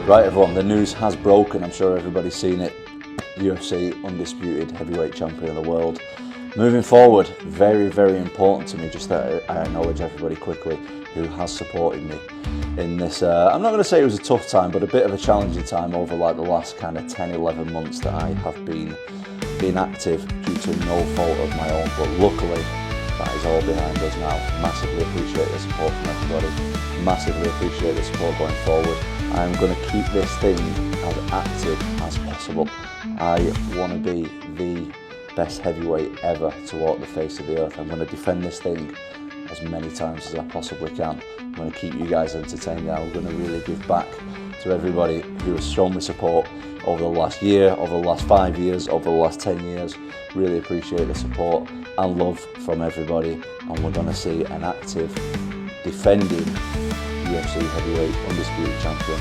Right everyone, the news has broken, I'm sure everybody's seen it. UFC undisputed heavyweight champion of the world. Moving forward, very, very important to me just that I acknowledge everybody quickly who has supported me in this, I'm not going to say it was a tough time, but a bit of a challenging time over like the last kind of 10, 11 months that I have been inactive due to no fault of my own, but luckily that is all behind us now. Massively appreciate the support from everybody, massively appreciate the support going forward. I'm going to keep this thing as active as possible. I want to be the best heavyweight ever to walk the face of the earth. I'm going to defend this thing as many times as I possibly can. I'm going to keep you guys entertained. I'm going to really give back to everybody who has shown me support over the last year, over the last 5 years, over the last 10 years. Really appreciate the support and love from everybody, and we're going to see an active, defending UFC heavyweight undisputed champion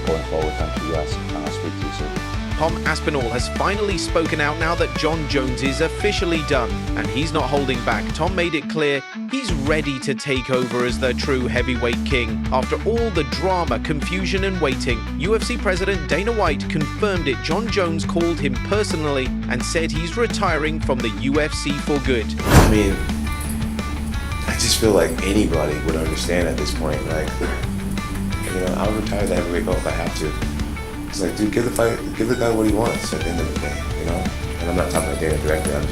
going forward. Thank you guys, and I'll speak to you soon. Tom Aspinall has finally spoken out now that Jon Jones is officially done, and he's not holding back. Tom made it clear he's ready to take over as the true heavyweight king. After all the drama, confusion and waiting, UFC President Dana White confirmed it. Jon Jones called him personally and said he's retiring from the UFC for good. I mean, I just feel like anybody would understand at this point. Like, you know, I'll retire the heavyweight belt if I have to. It's like, dude, give the guy what he wants at the end of the day, you know? And I'm not talking to Dana directly, I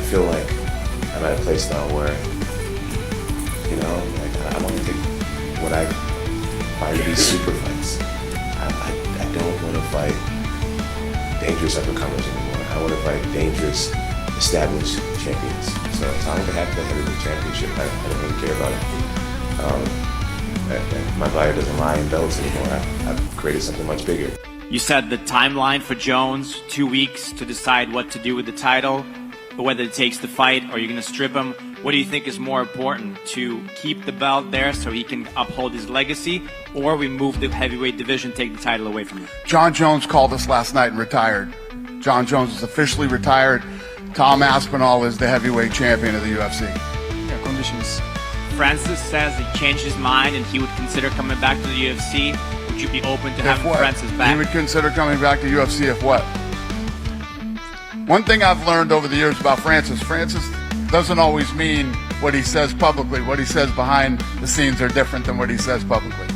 feel like I'm at a place now where, you know, like, I want to take what I find to be super fights. I don't want to fight dangerous up-and-comers anymore. I want to fight dangerous, established champions. So as long as I have the heavyweight championship, I don't really care about it. My body doesn't lie in belts anymore. I've created something much bigger. You said the timeline for Jones, 2 weeks to decide what to do with the title, but whether it takes the fight or you're going to strip him, what do you think is more important? To keep the belt there so he can uphold his legacy, or we move the heavyweight division, take the title away from him? Jon Jones called us last night and retired. Jon Jones is officially retired. Tom Aspinall is the heavyweight champion of the UFC. Yeah, conditions. Francis says he changed his mind and he would consider coming back to the UFC. Would you be open to having Francis back? He would consider coming back to UFC if what? One thing I've learned over the years about Francis doesn't always mean what he says publicly. What he says behind the scenes are different than what he says publicly.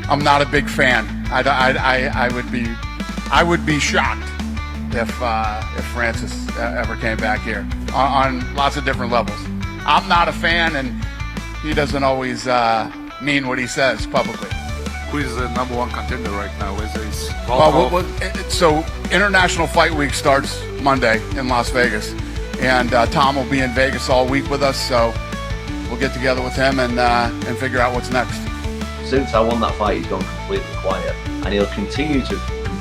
I'm not a big fan. I would be shocked if Francis ever came back here on lots of different levels. I'm not a fan, and he doesn't always mean what he says publicly. Who is the #1 contender right now? So International Fight Week starts Monday in Las Vegas, and Tom will be in Vegas all week with us, so we'll get together with him and figure out what's next. Since I won that fight, he's gone completely quiet, and he'll continue to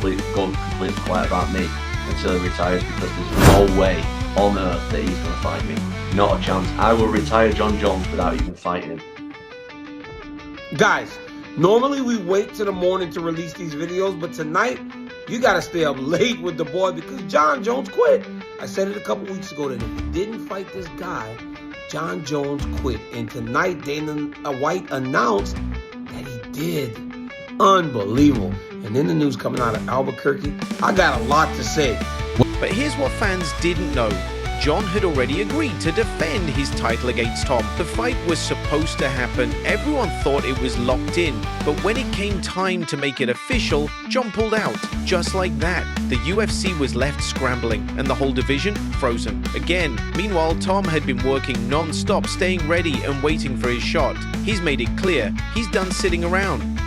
go completely quiet about me until he retires, because there's no way on earth that he's going to fight me. Not a chance. I will retire Jon Jones without even fighting him. Guys, normally we wait till the morning to release these videos, but tonight you got to stay up late with the boy because Jon Jones quit. I said it a couple weeks ago that if he didn't fight this guy, Jon Jones quit. And tonight Dana White announced that he did. Unbelievable. And then the news coming out of Albuquerque, I got a lot to say. But here's what fans didn't know. Jon had already agreed to defend his title against Tom. The fight was supposed to happen. Everyone thought it was locked in. But when it came time to make it official, Jon pulled out. Just like that. The UFC was left scrambling and the whole division frozen again. Meanwhile, Tom had been working non-stop, staying ready and waiting for his shot. He's made it clear he's done sitting around.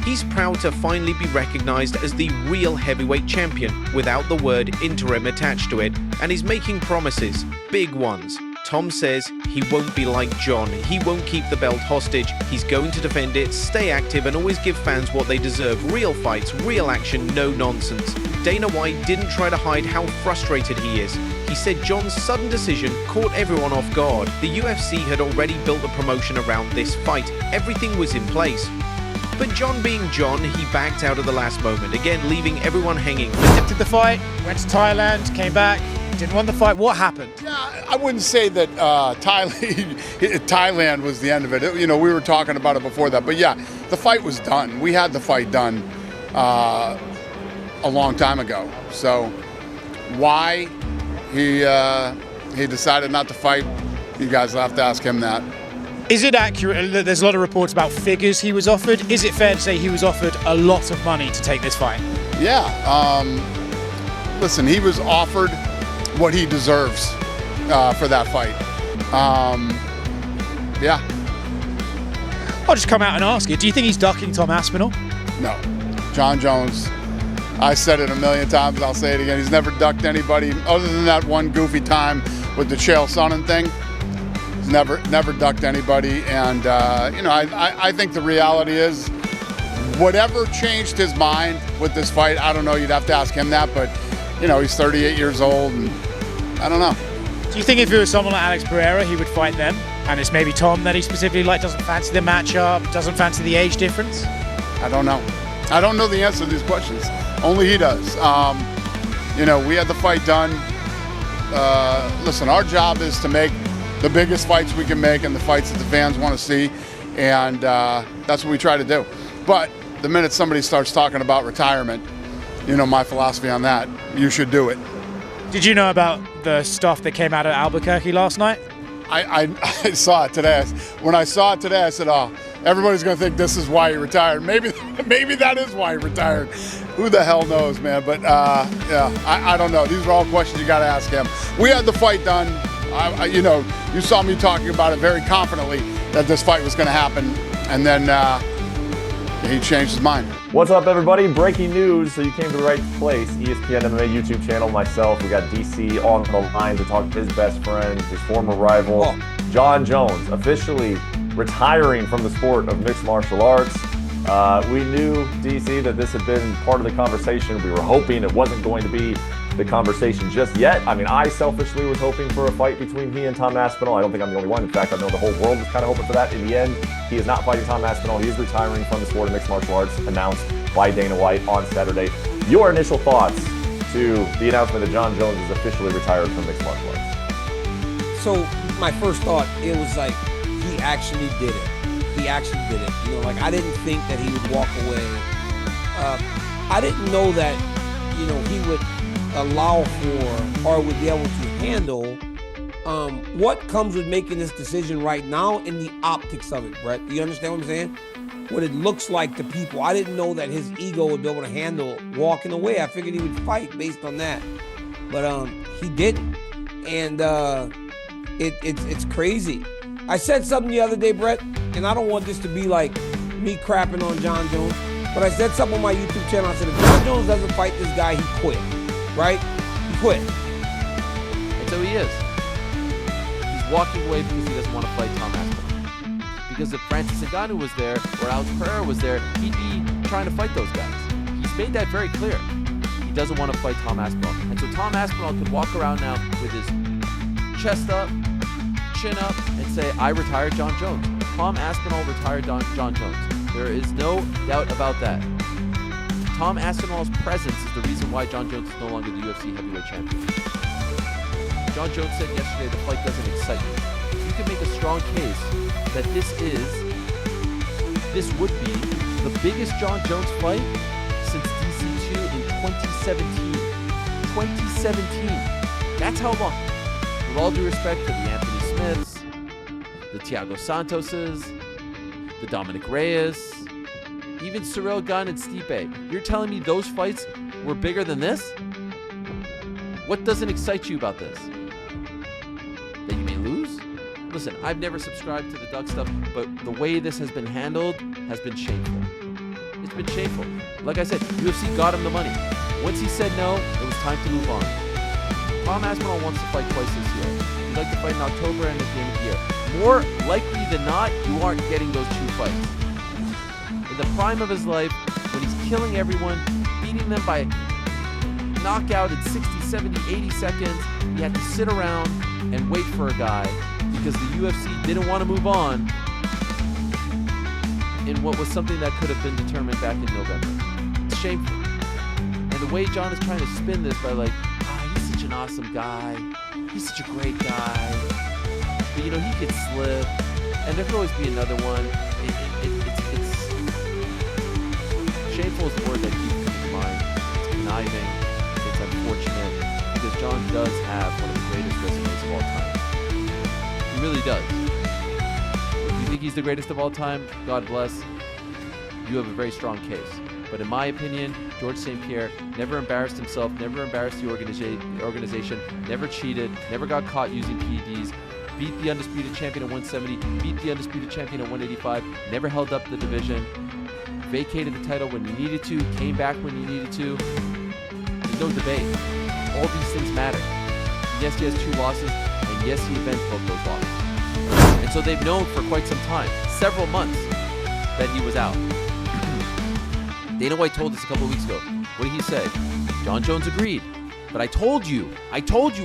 He's proud to finally be recognized as the real heavyweight champion without the word interim attached to it, and he's making promises, big ones. Tom says he won't be like Jon. He won't keep the belt hostage. He's going to defend it, stay active, and always give fans what they deserve. Real fights, real action, no nonsense. Dana White didn't try to hide how frustrated he is. He said Jon's sudden decision caught everyone off guard. The UFC had already built the promotion around this fight. Everything was in place. But Jon being Jon, he backed out at the last moment, again leaving everyone hanging. Did the fight, went to Thailand, came back, didn't want the fight. What happened? Yeah, I wouldn't say that Thailand was the end of it. You know, we were talking about it before that. But yeah, the fight was done. We had the fight done. a long time ago. So why he decided not to fight, you guys will have to ask him that. Is it accurate? There's a lot of reports about figures he was offered. Is it fair to say he was offered a lot of money to take this fight? Yeah. Listen, he was offered what he deserves for that fight. Yeah. I'll just come out and ask you. Do you think he's ducking Tom Aspinall? No. Jon Jones, I said it a million times, I'll say it again. He's never ducked anybody other than that one goofy time with the Chael Sonnen thing. He's never ducked anybody. And, you know, I think the reality is whatever changed his mind with this fight, I don't know, you'd have to ask him that. But, you know, he's 38 years old and I don't know. Do you think if it was someone like Alex Pereira, he would fight them? And it's maybe Tom that he specifically doesn't fancy the matchup, doesn't fancy the age difference? I don't know. I don't know the answer to these questions. Only he does. You know, we had the fight done. Listen, our job is to make the biggest fights we can make and the fights that the fans want to see. And that's what we try to do. But the minute somebody starts talking about retirement, you know my philosophy on that. You should do it. Did you know about the stuff that came out of Albuquerque last night? I saw it today. When I saw it today, I said, oh, everybody's going to think this is why he retired. Maybe that is why he retired. Who the hell knows, man? But, yeah, I don't know. These are all questions you got to ask him. We had the fight done. You know, you saw me talking about it very confidently that this fight was going to happen. And then he changed his mind. What's up, everybody? Breaking news, so you came to the right place. ESPN MMA YouTube channel, myself. We got DC on the line to talk to his best friend, his former rival, Jon Jones, officially retiring from the sport of mixed martial arts. We knew, DC, that this had been part of the conversation. We were hoping it wasn't going to be the conversation just yet. I mean, I selfishly was hoping for a fight between he and Tom Aspinall. I don't think I'm the only one. In fact, I know the whole world was kind of hoping for that. In the end, he is not fighting Tom Aspinall. He is retiring from the sport of mixed martial arts, announced by Dana White on Saturday. Your initial thoughts to the announcement that Jon Jones is officially retired from mixed martial arts? So my first thought, it was like, he actually did it. He actually did it. You know, like, I didn't think that he would walk away. I didn't know that, you know, he would allow for or would be able to handle what comes with making this decision right now in the optics of it, Brett. Do you understand what I'm saying? What it looks like to people. I didn't know that his ego would be able to handle walking away. I figured he would fight based on that. But he didn't. And it's crazy. I said something the other day, Brett, and I don't want this to be like me crapping on Jon Jones, but I said something on my YouTube channel. I said, if Jon Jones doesn't fight this guy, he quit. Right? He quit. That's who he is. He's walking away because he doesn't want to fight Tom Aspinall. Because if Francis Ngannou was there or Alex Pereira was there, he'd be trying to fight those guys. He's made that very clear. He doesn't want to fight Tom Aspinall. And so Tom Aspinall could walk around now with his chest up, chin up, and say, I retired Jon Jones. Tom Aspinall retired Jon Jones. There is no doubt about that. Tom Aspinall's presence is the reason why Jon Jones is no longer the UFC heavyweight champion. Jon Jones said yesterday the fight doesn't excite me. You can make a strong case that this would be the biggest Jon Jones fight since DC2 in 2017. 2017. That's how long. With all due respect to the Anthony Smiths, the Thiago Santoses, the Dominic Reyes, even Cyril Gane and Stipe. You're telling me those fights were bigger than this? What doesn't excite you about this? That you may lose? Listen, I've never subscribed to the duck stuff, but the way this has been handled has been shameful. It's been shameful. Like I said, UFC got him the money. Once he said no, it was time to move on. Tom Aspinall wants to fight twice this year. He'd like to fight in October and at the end of the year. More likely than not, you aren't getting those two fights. In the prime of his life, when he's killing everyone, beating them by knockout in 60, 70, 80 seconds, he had to sit around and wait for a guy because the UFC didn't want to move on in what was something that could have been determined back in November. It's shameful. And the way Jon is trying to spin this by like, he's such an awesome guy, he's such a great guy, but you know, he could slip, and there could always be another one. It's Shameful is the word that keeps coming to mind. It's conniving. It's unfortunate because Jon does have one of the greatest resumes of all time. He really does. If you think he's the greatest of all time, God bless. You have a very strong case. But in my opinion, George St. Pierre never embarrassed himself, never embarrassed the organization, never cheated, never got caught using PEDs, beat the undisputed champion at 170, beat the undisputed champion at 185, never held up the division, vacated the title when you needed to, came back when you needed to. There's no debate. All these things matter. Yes, he has 2 losses, and yes, he avenged both those losses. And so they've known for quite some time, several months, that he was out. Dana White told us a couple of weeks ago. What did he say? Jon Jones agreed. But I told you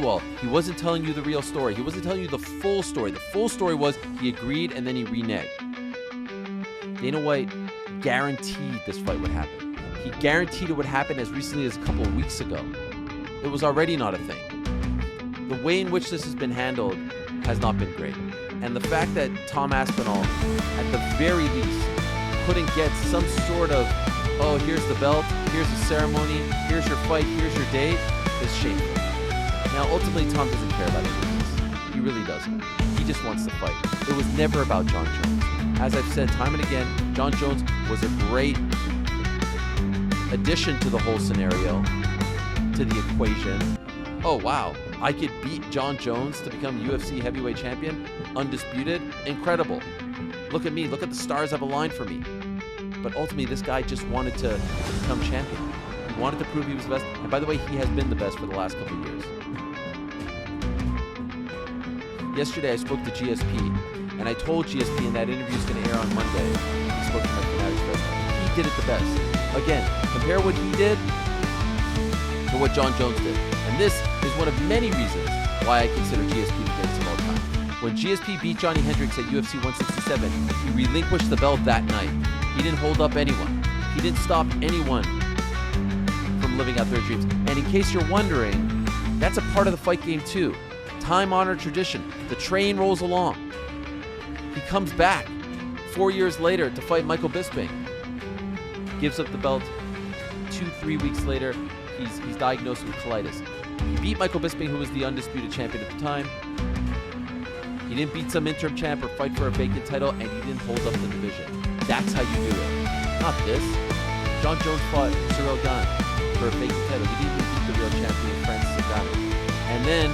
all, he wasn't telling you the real story. He wasn't telling you the full story. The full story was he agreed and then he reneged. Dana White guaranteed this fight would happen. He guaranteed it would happen as recently as a couple of weeks ago. It was already not a thing. The way in which this has been handled has not been great. And the fact that Tom Aspinall, at the very least, couldn't get some sort of, oh, here's the belt, here's the ceremony, here's your fight, here's your date, is shameful. Now, ultimately, Tom doesn't care about any of this. He really doesn't. He just wants to fight. It was never about Jon Jones. As I've said time and again, Jon Jones was a great addition to the whole scenario, to the equation. Oh, wow, I could beat Jon Jones to become UFC heavyweight champion, undisputed, incredible. Look at me, look at the stars I've aligned for me. But ultimately, this guy just wanted to become champion. He wanted to prove he was the best. And by the way, he has been the best for the last couple of years. Yesterday, I spoke to GSP, and I told GSP, and that interview is going to air on Monday. He spoke to my Fanatics Best. He did it the best. Again, compare what he did to what Jon Jones did. And this is one of many reasons why I consider GSP the greatest of all time. When GSP beat Johnny Hendricks at UFC 167, he relinquished the belt that night. He didn't hold up anyone. He didn't stop anyone from living out their dreams. And in case you're wondering, that's a part of the fight game too. Time-honored tradition. The train rolls along. He comes back 4 years later to fight Michael Bisping. Gives up the belt. 2-3 weeks later, he's diagnosed with colitis. He beat Michael Bisping, who was the undisputed champion at the time. He didn't beat some interim champ or fight for a vacant title, and he didn't hold up the division. That's how you do it. Not this. Jon Jones fought Cyril Gane for a vacant title. He didn't even beat the real champion, Francis Ngannou. And then,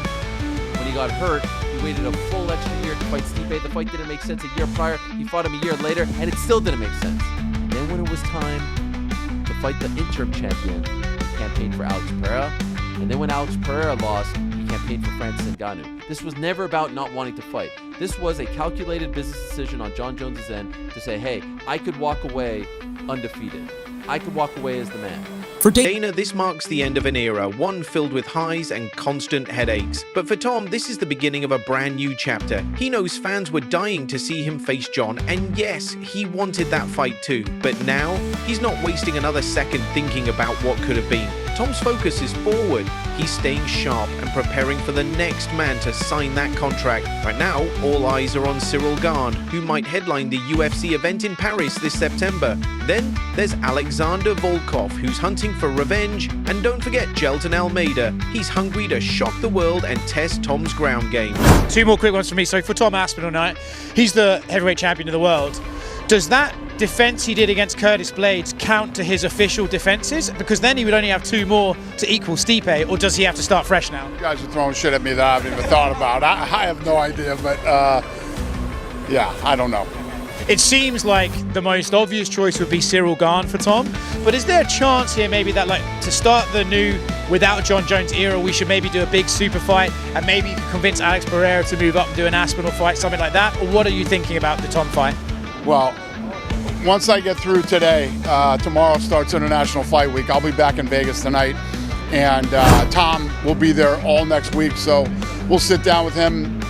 when he got hurt, he waited a full extra year to fight Stipe. The fight didn't make sense a year prior. He fought him a year later, and it still didn't make sense. Then when it was time to fight the interim champion, he campaigned for Alex Pereira. And then when Alex Pereira lost, he campaigned for Francis Ngannou. This was never about not wanting to fight. This was a calculated business decision on Jon Jones' end to say, hey, I could walk away undefeated. I could walk away as the man. For Dana, this marks the end of an era, one filled with highs and constant headaches. But for Tom, this is the beginning of a brand new chapter. He knows fans were dying to see him face Jon, and yes, he wanted that fight too. But now, he's not wasting another second thinking about what could have been. Tom's focus is forward. He's staying sharp and preparing for the next man to sign that contract. Right now, all eyes are on Cyril Gane, who might headline the UFC event in Paris this September. Then there's Alexander Volkov, who's hunting for revenge. And don't forget Jelton Almeida. He's hungry to shock the world and test Tom's ground game. 2 more quick ones for me. So for Tom Aspinall tonight, he's the heavyweight champion of the world. Does that defense he did against Curtis Blades count to his official defenses? Because then he would only have 2 more to equal Stipe, or does he have to start fresh now? You guys are throwing shit at me that I haven't even thought about. I have no idea, but yeah, I don't know. It seems like the most obvious choice would be Cyril Gane for Tom, but is there a chance here maybe that, like, to start the new without Jon Jones era, we should maybe do a big super fight and maybe you can convince Alex Pereira to move up and do an Aspinall fight, something like that? Or what are you thinking about the Tom fight? Well, once I get through today, tomorrow starts International Fight Week. I'll be back in Vegas tonight, and Tom will be there all next week, so we'll sit down with him,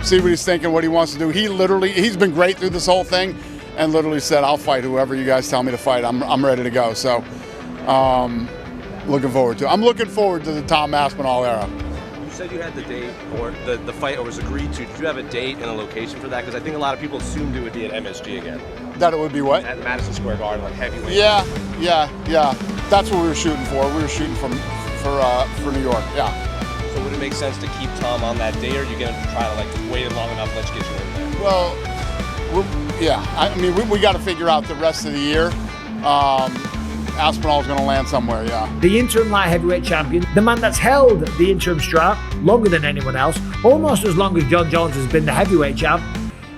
see what he's thinking, what he wants to do. He's been great through this whole thing, and literally said, I'll fight whoever you guys tell me to fight. I'm ready to go, so looking forward to it. I'm looking forward to the Tom Aspinall era. said you had the date or the fight or was agreed to. Did you have a date and a location for that? Because I think a lot of people assumed it would be at MSG again. That it would be what? At Madison Square Garden, like heavyweight. Yeah. That's what we were shooting for. We were shooting for New York. Yeah. So would it make sense to keep Tom on that day, or are you going to try to like wait long enough? Let's get you in there. Well, I mean, we got to figure out the rest of the year. Aspinall's going to land somewhere, yeah. The interim light heavyweight champion, the man that's held the interim strap longer than anyone else, almost as long as Jon Jones has been the heavyweight champ,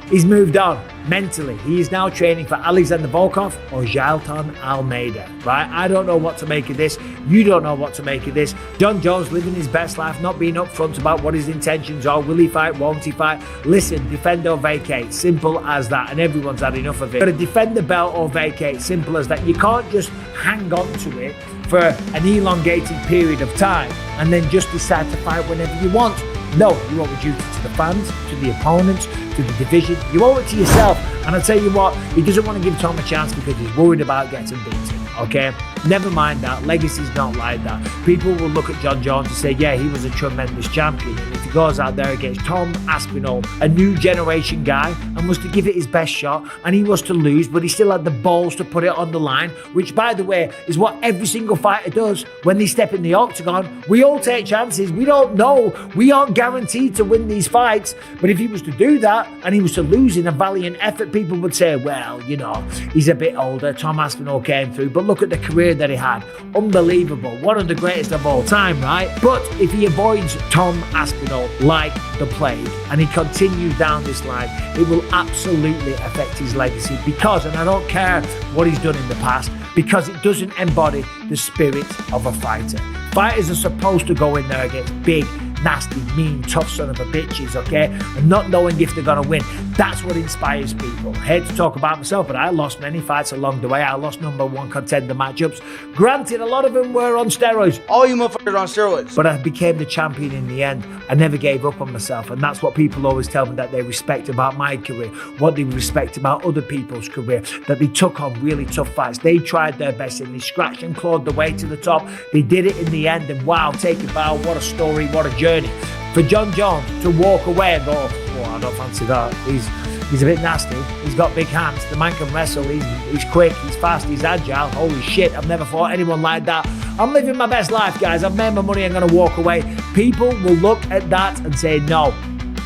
he's moved on mentally. He is now training for Alexander Volkov or Jailton Almeida, right? I don't know what to make of this. You don't know what to make of this. Jon Jones living his best life, not being upfront about what his intentions are. Will he fight? Won't he fight? Listen, defend or vacate. Simple as that. And everyone's had enough of it. Got to defend the belt or vacate. Simple as that. You can't just hang on to it for an elongated period of time and then just decide to fight whenever you want. No, you owe a duty to the fans, to the opponents, to the division. You owe it to yourself. And I'll tell you what, he doesn't want to give Tom a chance because he's worried about getting beaten, okay? Never mind that. Legacy's not like that. People will look at Jon Jones and say, yeah, he was a tremendous champion. And if he goes out there against Tom Aspinall, a new generation guy, and was to give it his best shot, and he was to lose, but he still had the balls to put it on the line, which, by the way, is what every single fighter does when they step in the octagon. We all take chances. We don't know. We aren't guaranteed to win these fights. But if he was to do that, and he was to lose in a valiant effort, people would say, well, you know, he's a bit older. Tom Aspinall came through, but look at the career that he had. Unbelievable. One of the greatest of all time, right? But if he avoids Tom Aspinall like the plague and he continues down this line, it will absolutely affect his legacy because, and I don't care what he's done in the past, because it doesn't embody the spirit of a fighter. Fighters are supposed to go in there against big, nasty, mean, tough son of a bitches, okay? And not knowing if they're gonna win. That's what inspires people. I hate to talk about myself, but I lost many fights along the way. I lost #1 contender matchups. Granted, a lot of them were on steroids. All you motherfuckers are on steroids. But I became the champion in the end. I never gave up on myself. And that's what people always tell me that they respect about my career, what they respect about other people's career, that they took on really tough fights. They tried their best and they scratched and clawed the way to the top. They did it in the end, and wow, take a bow, what a story, what a journey. For Jon Jones to walk away and go, oh, I don't fancy that. He's a bit nasty. He's got big hands. The man can wrestle. He's quick. He's fast. He's agile. Holy shit, I've never fought anyone like that. I'm living my best life, guys. I've made my money. I'm going to walk away. People will look at that and say, no,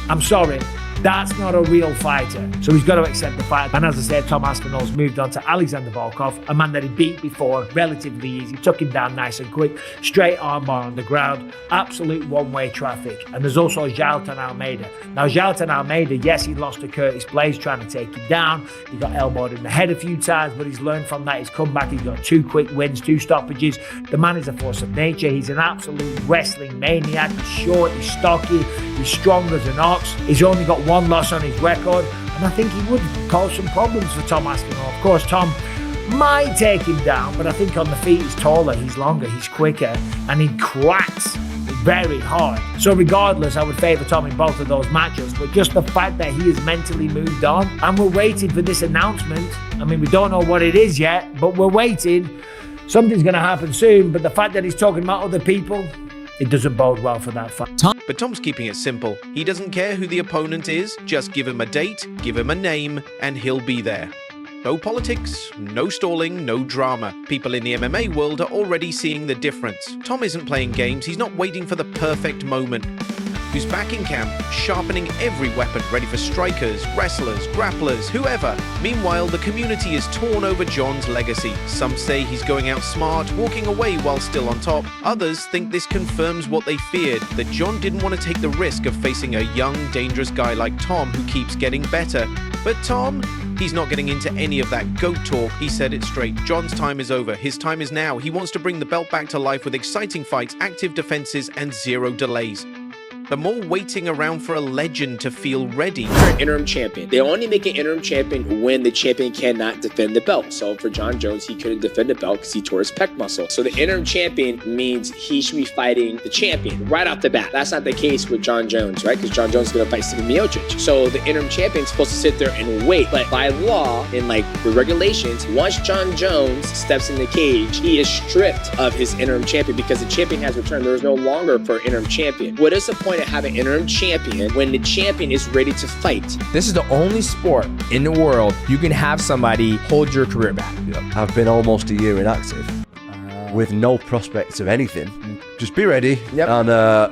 I'm sorry. That's not a real fighter. So he's got to accept the fight. And as I said, Tom Aspinall's moved on to Alexander Volkov, a man that he beat before, relatively easy, took him down nice and quick, straight armbar on the ground, absolute one-way traffic. And there's also Jailton Almeida. Now, Jailton Almeida, yes, he lost to Curtis Blades trying to take him down. He got elbowed in the head a few times, but he's learned from that. He's come back. He's got 2 quick wins, 2 stoppages. The man is a force of nature. He's an absolute wrestling maniac. He's short, he's stocky, he's strong as an ox. He's only got 1 loss on his record, and I think he would cause some problems for Tom Aspinall. Of course, Tom might take him down, but I think on the feet he's taller, he's longer, he's quicker, and he cracks very hard. So regardless, I would favour Tom in both of those matchups, but just the fact that he has mentally moved on, and we're waiting for this announcement. I mean, we don't know what it is yet, but we're waiting. Something's going to happen soon, but the fact that he's talking about other people, it doesn't bode well for that fight. But Tom's keeping it simple. He doesn't care who the opponent is, just give him a date, give him a name, and he'll be there. No politics, no stalling, no drama. People in the MMA world are already seeing the difference. Tom isn't playing games, he's not waiting for the perfect moment. He's back in camp, sharpening every weapon, ready for strikers, wrestlers, grapplers, whoever. Meanwhile, the community is torn over Jon's legacy. Some say he's going out smart, walking away while still on top. Others think this confirms what they feared, that Jon didn't want to take the risk of facing a young, dangerous guy like Tom who keeps getting better. But Tom, he's not getting into any of that goat talk. He said it straight. Jon's time is over. His time is now. He wants to bring the belt back to life with exciting fights, active defenses, and 0 delays. the more waiting around for a legend to feel ready. Interim champion. They only make an interim champion when the champion cannot defend the belt. So for Jon Jones, he couldn't defend the belt because he tore his pec muscle. So the interim champion means he should be fighting the champion right off the bat. That's not the case with Jon Jones, right? Because Jon Jones is going to fight Stipe Miocic. So the interim champion is supposed to sit there and wait. But by law, in like the regulations, once Jon Jones steps in the cage, he is stripped of his interim champion because the champion has returned. There is no longer for an interim champion. What is the point of having an interim champion when the champion is ready to fight? This is the only sport in the world you can have somebody hold your career back. I've been almost a year inactive with no prospects of anything. Just be ready, and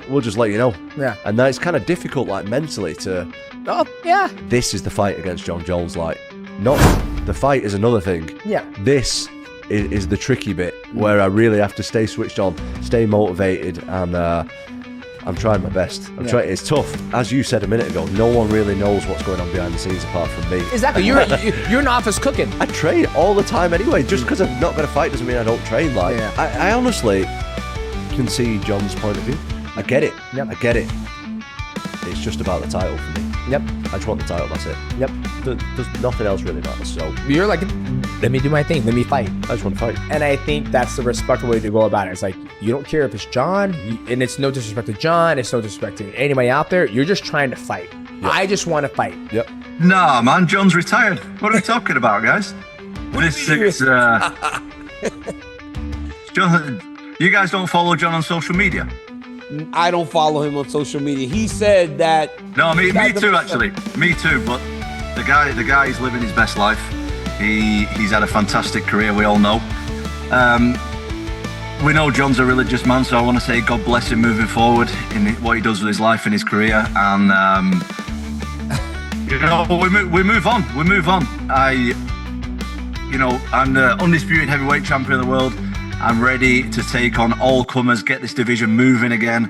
we'll just let you know. Yeah. And then it's kind of difficult, like mentally, to. Oh yeah. This is the fight against Jon Jones. Like, not the fight is another thing. Yeah. This is the tricky bit where I really have to stay switched on, stay motivated, and I'm trying my best. I'm trying. It's tough, as you said a minute ago. No one really knows what's going on behind the scenes apart from me. Exactly. You're in office cooking. I train all the time anyway. Just because I'm not going to fight doesn't mean I don't train. Like, I honestly can see Jon's point of view. I get it. Yep. I get it. It's just about the title for me. Yep. I just want the title. That's it. Yep. There's nothing else really matters. So you're like, let me do my thing. Let me fight. I just want to fight. And I think that's the respectful way to go about it. It's like, you don't care if it's Jon, and it's no disrespect to Jon, it's no disrespect to anybody out there. You're just trying to fight. Yep. I just want to fight. Yep. Nah, man, Jon's retired. What are we talking about, guys? This is Jon. You guys don't follow Jon on social media? I don't follow him on social media. He said that. No, me too, actually. Me too. But the guy is living his best life. He's had a fantastic career. We all know. We know Jon's a religious man, so I want to say God bless him moving forward in what he does with his life and his career. And we move on. We move on. I'm the undisputed heavyweight champion of the world. I'm ready to take on all comers, get this division moving again.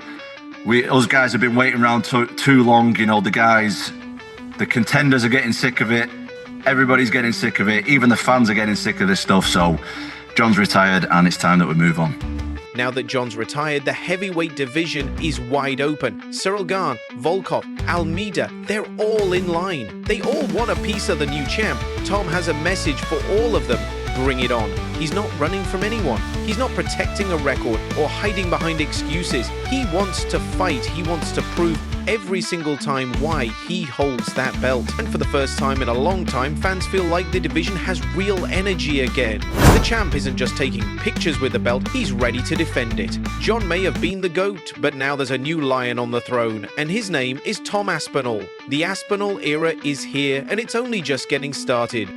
Us guys have been waiting around too long. You know, the contenders are getting sick of it. Everybody's getting sick of it. Even the fans are getting sick of this stuff. So Jon's retired and it's time that we move on. Now that Jon's retired, the heavyweight division is wide open. Cyril Gane, Volkov, Almeida, they're all in line. They all want a piece of the new champ. Tom has a message for all of them. Bring it on. He's not running from anyone. He's not protecting a record or hiding behind excuses. He wants to fight. He wants to prove every single time why he holds that belt. And for the first time in a long time, fans feel like the division has real energy again. The champ isn't just taking pictures with the belt, he's ready to defend it. Jon may have been the GOAT, but now there's a new lion on the throne, and his name is Tom Aspinall. The Aspinall era is here, and it's only just getting started.